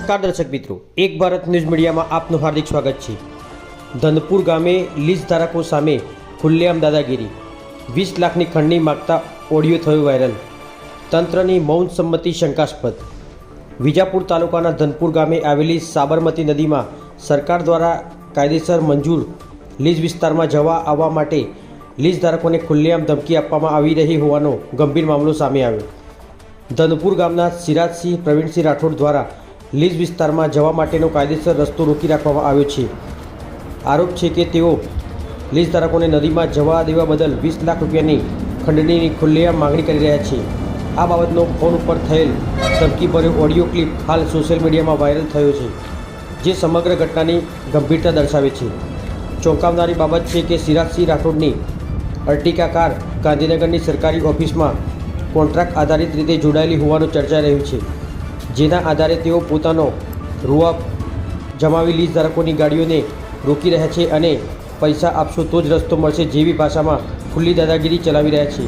નમસ્કાર દર્શક મિત્રો, એક ભારત ન્યૂઝ મીડિયામાં આપનું હાર્દિક સ્વાગત છે। ધનપુર ગામે લીઝ ધારકો સામે ખુલ્લેઆમ દાદાગીરી, 20 લાખની ખંડણી માગતા ઓડિયો થયો વાયરલ। તંત્રની મૌન સંમતિ શંકાસ્પદ। વિજાપુર તાલુકાના ધનપુર ગામે આવેલી સાબરમતી નદીમાં સરકાર દ્વારા કાયદેસર મંજૂર લીઝ વિસ્તારમાં જવા આવવા માટે લીઝ ધારકોને ખુલ્લેઆમ ધમકી આપવામાં આવી રહી હોવાનો ગંભીર મામલો સામે આવ્યો। ધનપુર ગામના સિરાજસિંહ પ્રવીણસિંહ રાઠોડ દ્વારા લીઝ વિસ્તારમાં જવા માટેનો કાયદેસર રસ્તો રોકી રાખવામાં આવ્યો છે। આરોપ છે કે તેઓ લીઝ ધારકોને નદીમાં જવા દેવા બદલ 20 લાખ રૂપિયાની ખંડણીની ખુલ્લેઆમ માગણી કરી રહ્યા છે। આ બાબતનો ફોન ઉપર થયેલ ધમકીભર્યો ઓડિયો ક્લિપ હાલ સોશિયલ મીડિયામાં વાયરલ થયો છે, જે સમગ્ર ઘટનાની ગંભીરતા દર્શાવે છે। ચોંકાવનારી બાબત છે કે સિરાજસિંહ રાઠોડની અર્ટિકા કાર ગાંધીનગરની સરકારી ઓફિસમાં કોન્ટ્રાક્ટ આધારિત રીતે જોડાયેલી હોવાનું ચર્ચાઈ રહ્યું છે, જેના આધારે તેઓ પોતાનો રૂઆબ જમાવી લીઝ ધારકોની ગાડીઓને રોકી રહ્યા છે અને પૈસા આપશો તો જ રસ્તો મળશે જેવી ભાષામાં ખુલ્લી દાદાગીરી ચલાવી રહ્યા છે।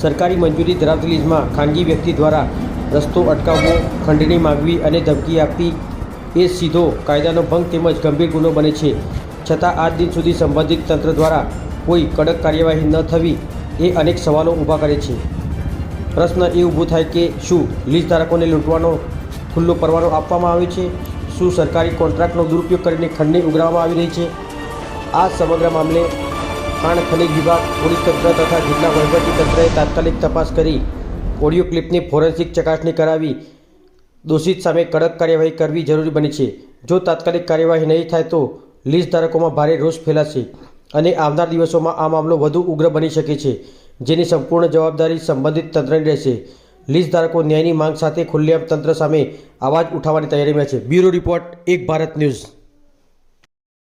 સરકારી મંજૂરી ધરાવતી લીઝમાં ખાનગી વ્યક્તિ દ્વારા રસ્તો અટકાવવો, ખંડણી માગવી અને ધમકી આપવી એ સીધો કાયદાનો ભંગ તેમજ ગંભીર ગુનો બને છે। છતાં આજ દિન સુધી સંબંધિત તંત્ર દ્વારા કોઈ કડક કાર્યવાહી ન થવી એ અનેક સવાલો ઊભા કરે છે। પ્રશ્ન એ ઊભો થાય કે શું લીઝ ધારકોને લૂંટવાનો ખુલ્લો પરવાનો આપવામાં આવે છે? શું સરકારી કોન્ટ્રાક્ટનો દુરુપયોગ કરીને ખંડણી ઉઘરાવવામાં આવી રહી છે? આ સમગ્ર મામલે ખાણ ખનિજ વિભાગ, પોલીસ તંત્ર તથા જિલ્લા વહીવટી તંત્રએ તાત્કાલિક તપાસ કરી ઓડિયો ક્લિપની ફોરેન્સિક ચકાસણી કરાવી દોષિત સામે કડક કાર્યવાહી કરવી જરૂરી બની છે। જો તાત્કાલિક કાર્યવાહી નહીં થાય તો લીઝ ધારકોમાં ભારે રોષ ફેલાશે અને આવનાર દિવસોમાં આ મામલો વધુ ઉગ્ર બની શકે છે, જેની સંપૂર્ણ જવાબદારી સંબંધિત તંત્રની રહેશે। લીઝ ધારકો ન્યાયની માંગ સાથે ખુલ્લેઆમ તંત્ર સામે અવાજ ઉઠાવવાની તૈયારીમાં છે। બ્યુરો રિપોર્ટ, એક ભારત ન્યૂઝ।